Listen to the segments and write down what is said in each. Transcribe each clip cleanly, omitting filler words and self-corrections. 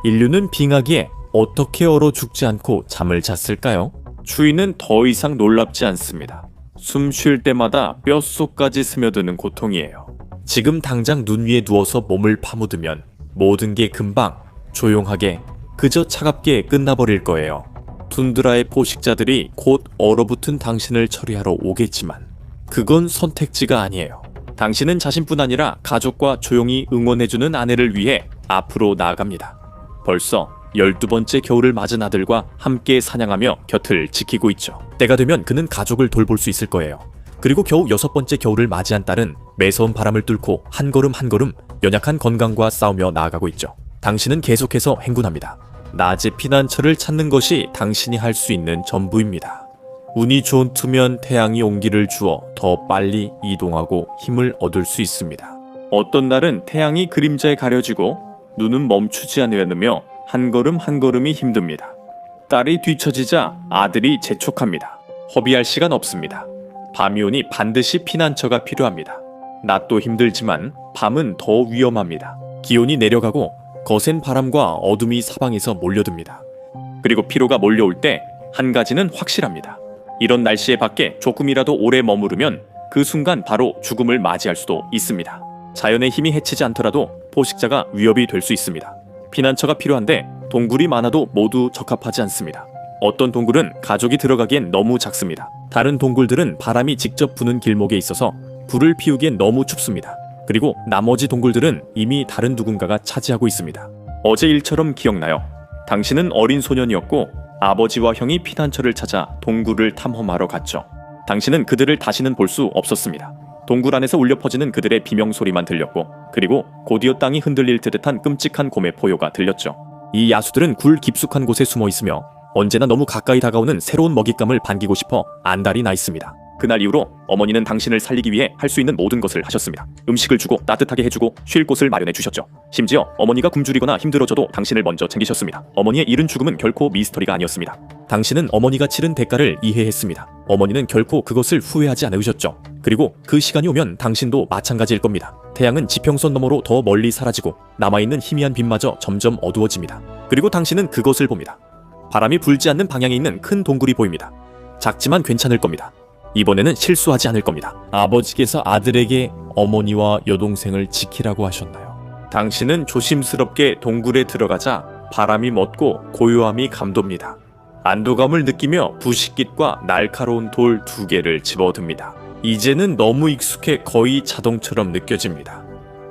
인류는 빙하기에 어떻게 얼어 죽지 않고 잠을 잤을까요? 추위는 더 이상 놀랍지 않습니다. 숨 쉴 때마다 뼛속까지 스며드는 고통이에요. 지금 당장 눈 위에 누워서 몸을 파묻으면 모든 게 금방 조용하게 그저 차갑게 끝나버릴 거예요. 툰드라의 포식자들이 곧 얼어붙은 당신을 처리하러 오겠지만 그건 선택지가 아니에요. 당신은 자신뿐 아니라 가족과 조용히 응원해주는 아내를 위해 앞으로 나아갑니다. 벌써 12번째 겨울을 맞은 아들과 함께 사냥하며 곁을 지키고 있죠. 때가 되면 그는 가족을 돌볼 수 있을 거예요. 그리고 겨우 6번째 겨울을 맞이한 딸은 매서운 바람을 뚫고 한 걸음 한 걸음 연약한 건강과 싸우며 나아가고 있죠. 당신은 계속해서 행군합니다. 낮에 피난처를 찾는 것이 당신이 할 수 있는 전부입니다. 운이 좋으면 태양이 온기를 주어 더 빨리 이동하고 힘을 얻을 수 있습니다. 어떤 날은 태양이 그림자에 가려지고 눈은 멈추지 않으며 한 걸음 한 걸음이 힘듭니다. 딸이 뒤처지자 아들이 재촉합니다. 허비할 시간 없습니다. 밤이 오니 반드시 피난처가 필요합니다. 낮도 힘들지만 밤은 더 위험합니다. 기온이 내려가고 거센 바람과 어둠이 사방에서 몰려듭니다. 그리고 피로가 몰려올 때 한 가지는 확실합니다. 이런 날씨에 밖에 조금이라도 오래 머무르면 그 순간 바로 죽음을 맞이할 수도 있습니다. 자연의 힘이 해치지 않더라도 포식자가 위협이 될 수 있습니다. 피난처가 필요한데 동굴이 많아도 모두 적합하지 않습니다. 어떤 동굴은 가족이 들어가기엔 너무 작습니다. 다른 동굴들은 바람이 직접 부는 길목에 있어서 불을 피우기엔 너무 춥습니다. 그리고 나머지 동굴들은 이미 다른 누군가가 차지하고 있습니다. 어제 일처럼 기억나요. 당신은 어린 소년이었고 아버지와 형이 피난처를 찾아 동굴을 탐험하러 갔죠. 당신은 그들을 다시는 볼 수 없었습니다. 동굴 안에서 울려 퍼지는 그들의 비명소리만 들렸고 그리고 곧이어 땅이 흔들릴 듯한 끔찍한 곰의 포효가 들렸죠. 이 야수들은 굴 깊숙한 곳에 숨어 있으며 언제나 너무 가까이 다가오는 새로운 먹잇감을 반기고 싶어 안달이 나 있습니다. 그날 이후로 어머니는 당신을 살리기 위해 할 수 있는 모든 것을 하셨습니다. 음식을 주고 따뜻하게 해주고 쉴 곳을 마련해 주셨죠. 심지어 어머니가 굶주리거나 힘들어져도 당신을 먼저 챙기셨습니다. 어머니의 이른 죽음은 결코 미스터리가 아니었습니다. 당신은 어머니가 치른 대가를 이해했습니다. 어머니는 결코 그것을 후회하지 않으셨죠. 그리고 그 시간이 오면 당신도 마찬가지일 겁니다. 태양은 지평선 너머로 더 멀리 사라지고 남아있는 희미한 빛마저 점점 어두워집니다. 그리고 당신은 그것을 봅니다. 바람이 불지 않는 방향에 있는 큰 동굴이 보입니다. 작지만 괜찮을 겁니다. 이번에는 실수하지 않을 겁니다. 아버지께서 아들에게 어머니와 여동생을 지키라고 하셨나요? 당신은 조심스럽게 동굴에 들어가자 바람이 멎고 고요함이 감돕니다. 안도감을 느끼며 부싯깃과 날카로운 돌 2개를 집어듭니다. 이제는 너무 익숙해 거의 자동처럼 느껴집니다.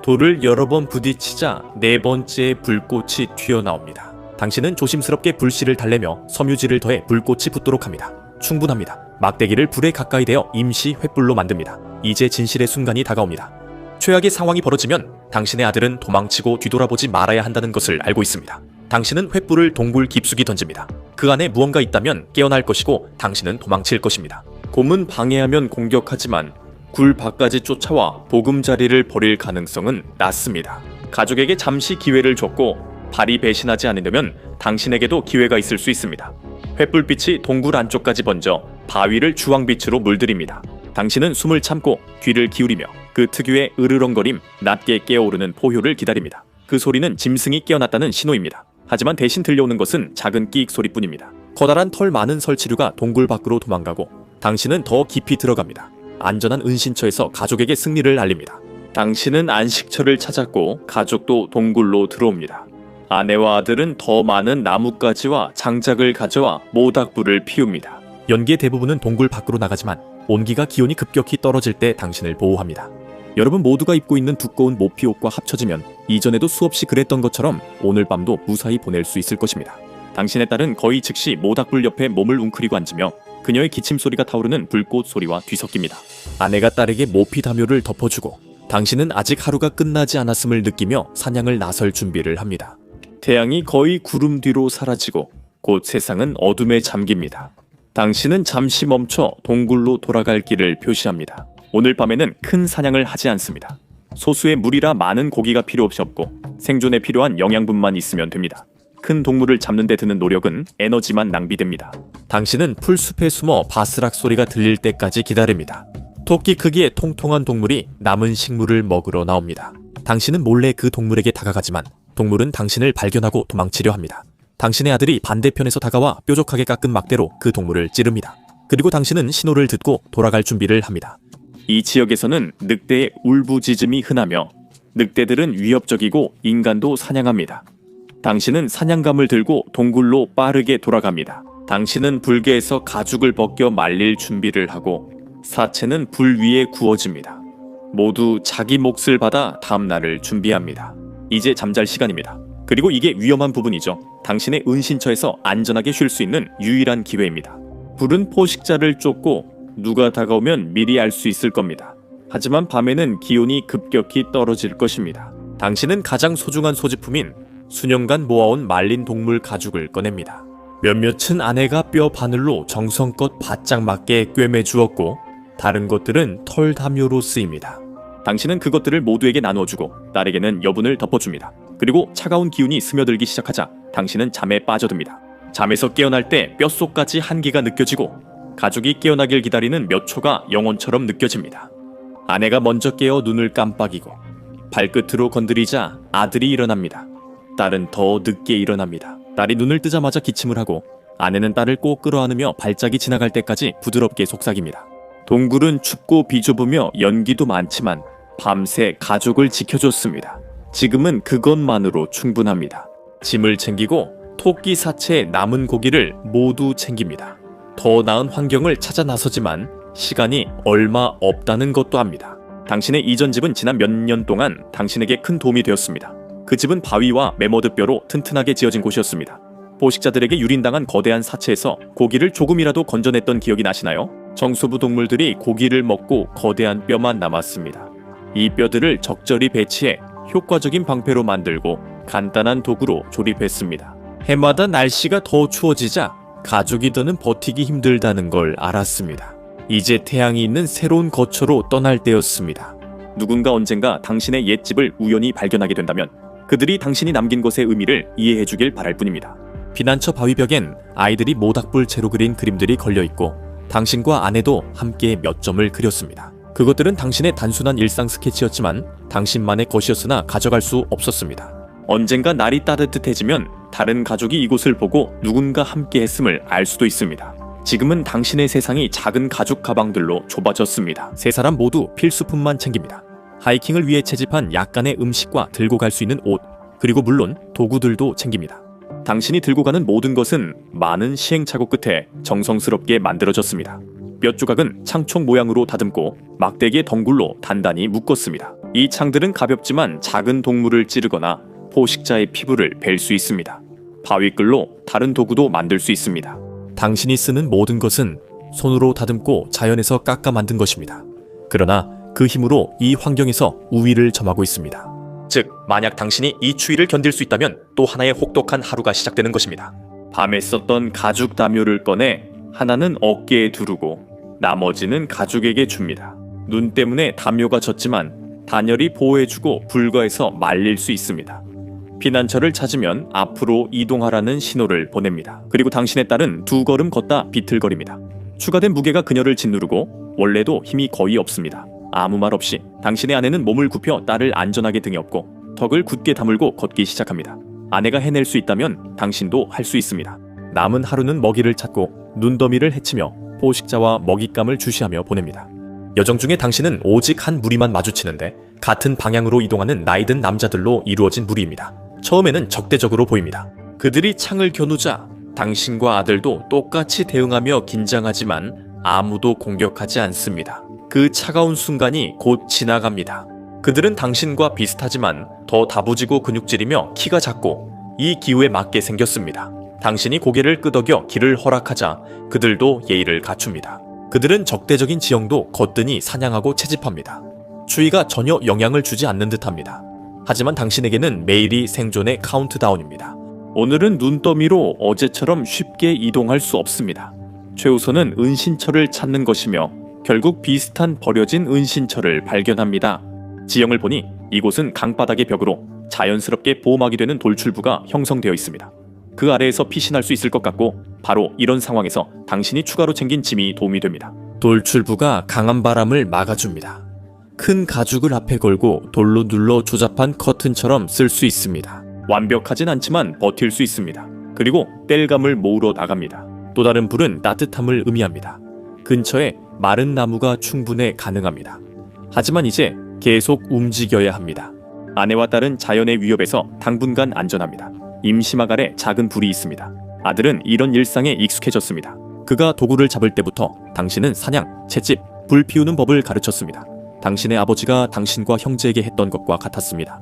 돌을 여러 번 부딪히자 4번째의 불꽃이 튀어나옵니다. 당신은 조심스럽게 불씨를 달래며 섬유질을 더해 불꽃이 붙도록 합니다. 충분합니다. 막대기를 불에 가까이 대어 임시 횃불로 만듭니다. 이제 진실의 순간이 다가옵니다. 최악의 상황이 벌어지면 당신의 아들은 도망치고 뒤돌아보지 말아야 한다는 것을 알고 있습니다. 당신은 횃불을 동굴 깊숙이 던집니다. 그 안에 무언가 있다면 깨어날 것이고 당신은 도망칠 것입니다. 곰은 방해하면 공격하지만 굴 밖까지 쫓아와 보금자리를 벌일 가능성은 낮습니다. 가족에게 잠시 기회를 줬고 발이 배신하지 않으려면 당신에게도 기회가 있을 수 있습니다. 횃불빛이 동굴 안쪽까지 번져 바위를 주황빛으로 물들입니다. 당신은 숨을 참고 귀를 기울이며 그 특유의 으르렁거림, 낮게 깨어오르는 포효를 기다립니다. 그 소리는 짐승이 깨어났다는 신호입니다. 하지만 대신 들려오는 것은 작은 끼익 소리뿐입니다. 커다란 털 많은 설치류가 동굴 밖으로 도망가고 당신은 더 깊이 들어갑니다. 안전한 은신처에서 가족에게 승리를 알립니다. 당신은 안식처를 찾았고 가족도 동굴로 들어옵니다. 아내와 아들은 더 많은 나뭇가지와 장작을 가져와 모닥불을 피웁니다. 연기의 대부분은 동굴 밖으로 나가지만 온기가 기온이 급격히 떨어질 때 당신을 보호합니다. 여러분 모두가 입고 있는 두꺼운 모피옷과 합쳐지면 이전에도 수없이 그랬던 것처럼 오늘 밤도 무사히 보낼 수 있을 것입니다. 당신의 딸은 거의 즉시 모닥불 옆에 몸을 웅크리고 앉으며 그녀의 기침 소리가 타오르는 불꽃 소리와 뒤섞입니다. 아내가 딸에게 모피 담요를 덮어주고 당신은 아직 하루가 끝나지 않았음을 느끼며 사냥을 나설 준비를 합니다. 태양이 거의 구름 뒤로 사라지고 곧 세상은 어둠에 잠깁니다. 당신은 잠시 멈춰 동굴로 돌아갈 길을 표시합니다. 오늘 밤에는 큰 사냥을 하지 않습니다. 소수의 물이라 많은 고기가 필요 없고 생존에 필요한 영양분만 있으면 됩니다. 큰 동물을 잡는 데 드는 노력은 에너지만 낭비됩니다. 당신은 풀숲에 숨어 바스락 소리가 들릴 때까지 기다립니다. 토끼 크기의 통통한 동물이 남은 식물을 먹으러 나옵니다. 당신은 몰래 그 동물에게 다가가지만 동물은 당신을 발견하고 도망치려 합니다. 당신의 아들이 반대편에서 다가와 뾰족하게 깎은 막대로 그 동물을 찌릅니다. 그리고 당신은 신호를 듣고 돌아갈 준비를 합니다. 이 지역에서는 늑대의 울부짖음이 흔하며 늑대들은 위협적이고 인간도 사냥합니다. 당신은 사냥감을 들고 동굴로 빠르게 돌아갑니다. 당신은 불개에서 가죽을 벗겨 말릴 준비를 하고 사체는 불 위에 구워집니다. 모두 자기 몫을 받아 다음 날을 준비합니다. 이제 잠잘 시간입니다. 그리고 이게 위험한 부분이죠. 당신의 은신처에서 안전하게 쉴 수 있는 유일한 기회입니다. 불은 포식자를 쫓고 누가 다가오면 미리 알 수 있을 겁니다. 하지만 밤에는 기온이 급격히 떨어질 것입니다. 당신은 가장 소중한 소지품인 수년간 모아온 말린 동물 가죽을 꺼냅니다. 몇몇은 아내가 뼈 바늘로 정성껏 바짝 맞게 꿰매 주었고 다른 것들은 털 담요로 쓰입니다. 당신은 그것들을 모두에게 나누어주고 딸에게는 여분을 덮어줍니다. 그리고 차가운 기운이 스며들기 시작하자 당신은 잠에 빠져듭니다. 잠에서 깨어날 때 뼛속까지 한기가 느껴지고 가족이 깨어나길 기다리는 몇 초가 영원처럼 느껴집니다. 아내가 먼저 깨어 눈을 깜빡이고 발끝으로 건드리자 아들이 일어납니다. 딸은 더 늦게 일어납니다. 딸이 눈을 뜨자마자 기침을 하고 아내는 딸을 꼭 끌어안으며 발작이 지나갈 때까지 부드럽게 속삭입니다. 동굴은 춥고 비좁으며 연기도 많지만 밤새 가족을 지켜줬습니다. 지금은 그것만으로 충분합니다. 짐을 챙기고 토끼 사체의 남은 고기를 모두 챙깁니다. 더 나은 환경을 찾아 나서지만 시간이 얼마 없다는 것도 압니다. 당신의 이전 집은 지난 몇 년 동안 당신에게 큰 도움이 되었습니다. 그 집은 바위와 매머드 뼈로 튼튼하게 지어진 곳이었습니다. 포식자들에게 유린당한 거대한 사체에서 고기를 조금이라도 건져냈던 기억이 나시나요? 정수부 동물들이 고기를 먹고 거대한 뼈만 남았습니다. 이 뼈들을 적절히 배치해 효과적인 방패로 만들고 간단한 도구로 조립했습니다. 해마다 날씨가 더 추워지자 가족이 더는 버티기 힘들다는 걸 알았습니다. 이제 태양이 있는 새로운 거처로 떠날 때였습니다. 누군가 언젠가 당신의 옛집을 우연히 발견하게 된다면 그들이 당신이 남긴 것의 의미를 이해해주길 바랄 뿐입니다. 피난처 바위벽엔 아이들이 모닥불 채로 그린 그림들이 걸려있고 당신과 아내도 함께 몇 점을 그렸습니다. 그것들은 당신의 단순한 일상 스케치였지만 당신만의 것이었으나 가져갈 수 없었습니다. 언젠가 날이 따뜻해지면 다른 가족이 이곳을 보고 누군가 함께 했음을 알 수도 있습니다. 지금은 당신의 세상이 작은 가죽 가방들로 좁아졌습니다. 세 사람 모두 필수품만 챙깁니다. 하이킹을 위해 채집한 약간의 음식과 들고 갈 수 있는 옷, 그리고 물론 도구들도 챙깁니다. 당신이 들고 가는 모든 것은 많은 시행착오 끝에 정성스럽게 만들어졌습니다. 뼈 조각은 창총 모양으로 다듬고 막대기의 덩굴로 단단히 묶었습니다. 이 창들은 가볍지만 작은 동물을 찌르거나 포식자의 피부를 벨 수 있습니다. 바위끌로 다른 도구도 만들 수 있습니다. 당신이 쓰는 모든 것은 손으로 다듬고 자연에서 깎아 만든 것입니다. 그러나 그 힘으로 이 환경에서 우위를 점하고 있습니다. 즉, 만약 당신이 이 추위를 견딜 수 있다면 또 하나의 혹독한 하루가 시작되는 것입니다. 밤에 썼던 가죽 담요를 꺼내 하나는 어깨에 두르고 나머지는 가족에게 줍니다. 눈 때문에 담요가 젖지만 단열이 보호해주고 불과해서 말릴 수 있습니다. 피난처를 찾으면 앞으로 이동하라는 신호를 보냅니다. 그리고 당신의 딸은 2걸음 걷다 비틀거립니다. 추가된 무게가 그녀를 짓누르고 원래도 힘이 거의 없습니다. 아무 말 없이 당신의 아내는 몸을 굽혀 딸을 안전하게 등에 업고 턱을 굳게 다물고 걷기 시작합니다. 아내가 해낼 수 있다면 당신도 할 수 있습니다. 남은 하루는 먹이를 찾고 눈더미를 헤치며 포식자와 먹잇감을 주시하며 보냅니다. 여정 중에 당신은 오직 한 무리만 마주치는데 같은 방향으로 이동하는 나이든 남자들로 이루어진 무리입니다. 처음에는 적대적으로 보입니다. 그들이 창을 겨누자 당신과 아들도 똑같이 대응하며 긴장하지만 아무도 공격하지 않습니다. 그 차가운 순간이 곧 지나갑니다. 그들은 당신과 비슷하지만 더 다부지고 근육질이며 키가 작고 이 기후에 맞게 생겼습니다. 당신이 고개를 끄덕여 길을 허락하자 그들도 예의를 갖춥니다. 그들은 적대적인 지형도 거뜬히 사냥하고 채집합니다. 추위가 전혀 영향을 주지 않는 듯합니다. 하지만 당신에게는 매일이 생존의 카운트다운입니다. 오늘은 눈더미로 어제처럼 쉽게 이동할 수 없습니다. 최우선은 은신처를 찾는 것이며 결국 비슷한 버려진 은신처를 발견합니다. 지형을 보니 이곳은 강바닥의 벽으로 자연스럽게 보호막이 되는 돌출부가 형성되어 있습니다. 그 아래에서 피신할 수 있을 것 같고 바로 이런 상황에서 당신이 추가로 챙긴 짐이 도움이 됩니다. 돌출부가 강한 바람을 막아줍니다. 큰 가죽을 앞에 걸고 돌로 눌러 조잡한 커튼처럼 쓸 수 있습니다. 완벽하진 않지만 버틸 수 있습니다. 그리고 땔감을 모으러 나갑니다. 또 다른 불은 따뜻함을 의미합니다. 근처에 마른 나무가 충분해 가능합니다. 하지만 이제 계속 움직여야 합니다. 아내와 딸은 자연의 위협에서 당분간 안전합니다. 임시막 아래 작은 불이 있습니다. 아들은 이런 일상에 익숙해졌습니다. 그가 도구를 잡을 때부터 당신은 사냥, 채집, 불 피우는 법을 가르쳤습니다. 당신의 아버지가 당신과 형제에게 했던 것과 같았습니다.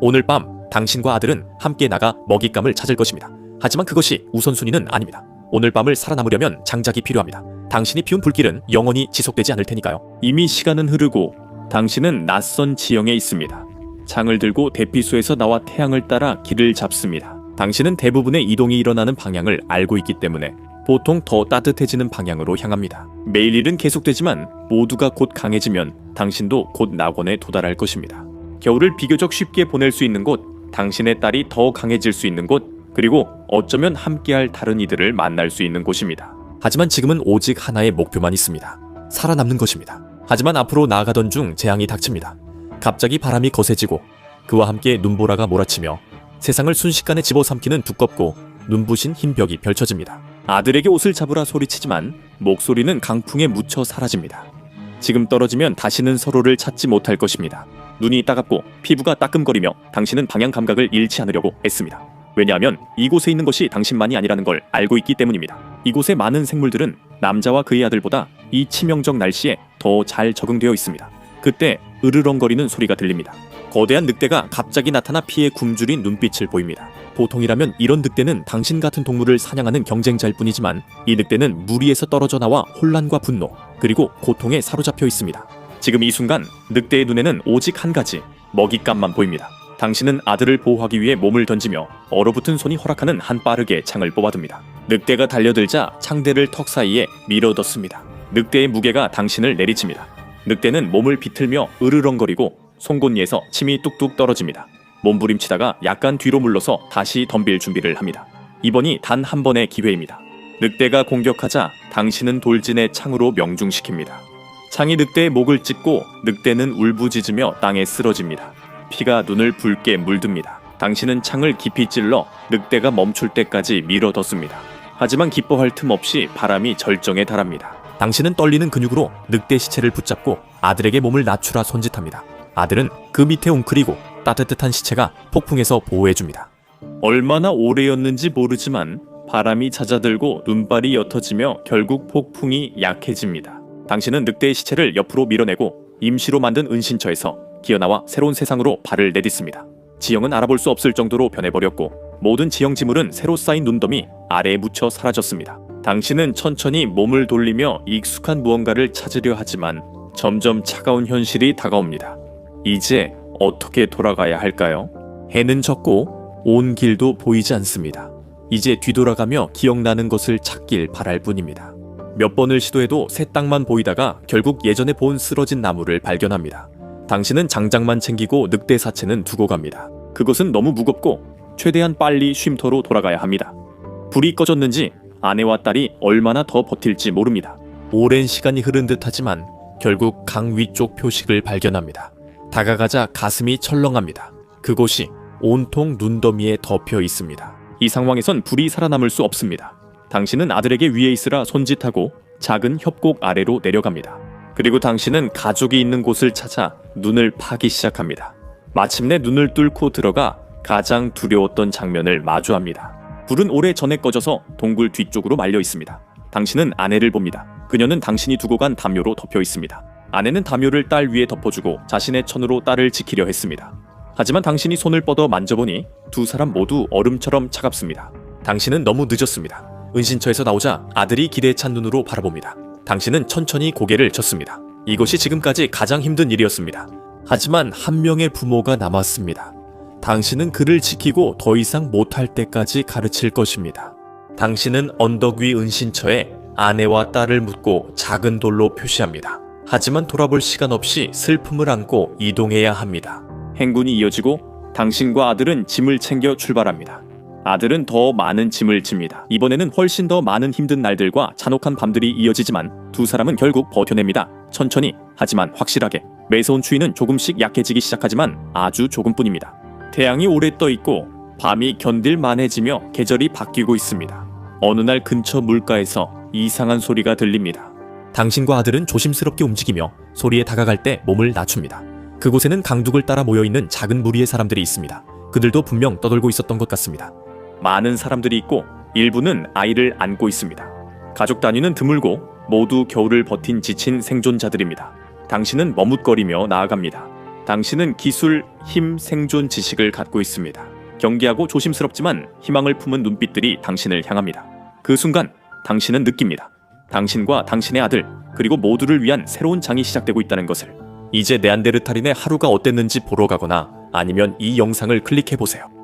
오늘 밤 당신과 아들은 함께 나가 먹잇감을 찾을 것입니다. 하지만 그것이 우선순위는 아닙니다. 오늘 밤을 살아남으려면 장작이 필요합니다. 당신이 피운 불길은 영원히 지속되지 않을 테니까요. 이미 시간은 흐르고 당신은 낯선 지형에 있습니다. 창을 들고 대피소에서 나와 태양을 따라 길을 잡습니다. 당신은 대부분의 이동이 일어나는 방향을 알고 있기 때문에 보통 더 따뜻해지는 방향으로 향합니다. 매일 일은 계속되지만 모두가 곧 강해지면 당신도 곧 낙원에 도달할 것입니다. 겨울을 비교적 쉽게 보낼 수 있는 곳, 당신의 딸이 더 강해질 수 있는 곳, 그리고 어쩌면 함께할 다른 이들을 만날 수 있는 곳입니다. 하지만 지금은 오직 하나의 목표만 있습니다. 살아남는 것입니다. 하지만 앞으로 나아가던 중 재앙이 닥칩니다. 갑자기 바람이 거세지고 그와 함께 눈보라가 몰아치며 세상을 순식간에 집어삼키는 두껍고 눈부신 흰 벽이 펼쳐집니다. 아들에게 옷을 잡으라 소리치지만 목소리는 강풍에 묻혀 사라집니다. 지금 떨어지면 다시는 서로를 찾지 못할 것입니다. 눈이 따갑고 피부가 따끔거리며 당신은 방향 감각을 잃지 않으려고 애씁니다. 왜냐하면 이곳에 있는 것이 당신만이 아니라는 걸 알고 있기 때문입니다. 이곳의 많은 생물들은 남자와 그의 아들보다 이 치명적 날씨에 더 잘 적응되어 있습니다. 그때 으르렁거리는 소리가 들립니다. 거대한 늑대가 갑자기 나타나 피에 굶주린 눈빛을 보입니다. 보통이라면 이런 늑대는 당신 같은 동물을 사냥하는 경쟁자일 뿐이지만 이 늑대는 무리에서 떨어져 나와 혼란과 분노, 그리고 고통에 사로잡혀 있습니다. 지금 이 순간 늑대의 눈에는 오직 한 가지, 먹잇감만 보입니다. 당신은 아들을 보호하기 위해 몸을 던지며 얼어붙은 손이 허락하는 한 빠르게 창을 뽑아둡니다. 늑대가 달려들자 창대를 턱 사이에 밀어넣습니다. 늑대의 무게가 당신을 내리칩니다. 늑대는 몸을 비틀며 으르렁거리고 송곳니에서 침이 뚝뚝 떨어집니다. 몸부림치다가 약간 뒤로 물러서 다시 덤빌 준비를 합니다. 이번이 단 한 번의 기회입니다. 늑대가 공격하자 당신은 돌진의 창으로 명중시킵니다. 창이 늑대의 목을 찢고 늑대는 울부짖으며 땅에 쓰러집니다. 피가 눈을 붉게 물듭니다. 당신은 창을 깊이 찔러 늑대가 멈출 때까지 밀어넣습니다. 하지만 기뻐할 틈 없이 바람이 절정에 달합니다. 당신은 떨리는 근육으로 늑대 시체를 붙잡고 아들에게 몸을 낮추라 손짓합니다. 아들은 그 밑에 웅크리고 따뜻한 시체가 폭풍에서 보호해줍니다. 얼마나 오래였는지 모르지만 바람이 잦아들고 눈발이 옅어지며 결국 폭풍이 약해집니다. 당신은 늑대의 시체를 옆으로 밀어내고 임시로 만든 은신처에서 기어나와 새로운 세상으로 발을 내딛습니다. 지형은 알아볼 수 없을 정도로 변해버렸고 모든 지형 지물은 새로 쌓인 눈더미 아래에 묻혀 사라졌습니다. 당신은 천천히 몸을 돌리며 익숙한 무언가를 찾으려 하지만 점점 차가운 현실이 다가옵니다. 이제 어떻게 돌아가야 할까요? 해는 졌고 온 길도 보이지 않습니다. 이제 뒤돌아가며 기억나는 것을 찾길 바랄 뿐입니다. 몇 번을 시도해도 새 땅만 보이다가 결국 예전에 본 쓰러진 나무를 발견합니다. 당신은 장작만 챙기고 늑대 사체는 두고 갑니다. 그것은 너무 무겁고 최대한 빨리 쉼터로 돌아가야 합니다. 불이 꺼졌는지 아내와 딸이 얼마나 더 버틸지 모릅니다. 오랜 시간이 흐른 듯하지만 결국 강 위쪽 표식을 발견합니다. 다가가자 가슴이 철렁합니다. 그곳이 온통 눈더미에 덮여 있습니다. 이 상황에선 불이 살아남을 수 없습니다. 당신은 아들에게 위에 있으라 손짓하고 작은 협곡 아래로 내려갑니다. 그리고 당신은 가족이 있는 곳을 찾아 눈을 파기 시작합니다. 마침내 눈을 뚫고 들어가 가장 두려웠던 장면을 마주합니다. 불은 오래 전에 꺼져서 동굴 뒤쪽으로 말려 있습니다. 당신은 아내를 봅니다. 그녀는 당신이 두고 간 담요로 덮여 있습니다. 아내는 담요를 딸 위에 덮어주고 자신의 천으로 딸을 지키려 했습니다. 하지만 당신이 손을 뻗어 만져보니 두 사람 모두 얼음처럼 차갑습니다. 당신은 너무 늦었습니다. 은신처에서 나오자 아들이 기대에 찬 눈으로 바라봅니다. 당신은 천천히 고개를 젓습니다. 이것이 지금까지 가장 힘든 일이었습니다. 하지만 한 명의 부모가 남았습니다. 당신은 그를 지키고 더 이상 못할 때까지 가르칠 것입니다. 당신은 언덕 위 은신처에 아내와 딸을 묻고 작은 돌로 표시합니다. 하지만 돌아볼 시간 없이 슬픔을 안고 이동해야 합니다. 행군이 이어지고 당신과 아들은 짐을 챙겨 출발합니다. 아들은 더 많은 짐을 집니다. 이번에는 훨씬 더 많은 힘든 날들과 잔혹한 밤들이 이어지지만 두 사람은 결국 버텨냅니다. 천천히 하지만 확실하게. 매서운 추위는 조금씩 약해지기 시작하지만 아주 조금뿐입니다. 태양이 오래 떠 있고 밤이 견딜만해지며 계절이 바뀌고 있습니다. 어느 날 근처 물가에서 이상한 소리가 들립니다. 당신과 아들은 조심스럽게 움직이며 소리에 다가갈 때 몸을 낮춥니다. 그곳에는 강둑을 따라 모여있는 작은 무리의 사람들이 있습니다. 그들도 분명 떠돌고 있었던 것 같습니다. 많은 사람들이 있고 일부는 아이를 안고 있습니다. 가족 단위는 드물고 모두 겨울을 버틴 지친 생존자들입니다. 당신은 머뭇거리며 나아갑니다. 당신은 기술, 힘, 생존 지식을 갖고 있습니다. 경계하고 조심스럽지만 희망을 품은 눈빛들이 당신을 향합니다. 그 순간 당신은 느낍니다. 당신과 당신의 아들 그리고 모두를 위한 새로운 장이 시작되고 있다는 것을. 이제 네안데르탈인의 하루가 어땠는지 보러 가거나 아니면 이 영상을 클릭해보세요.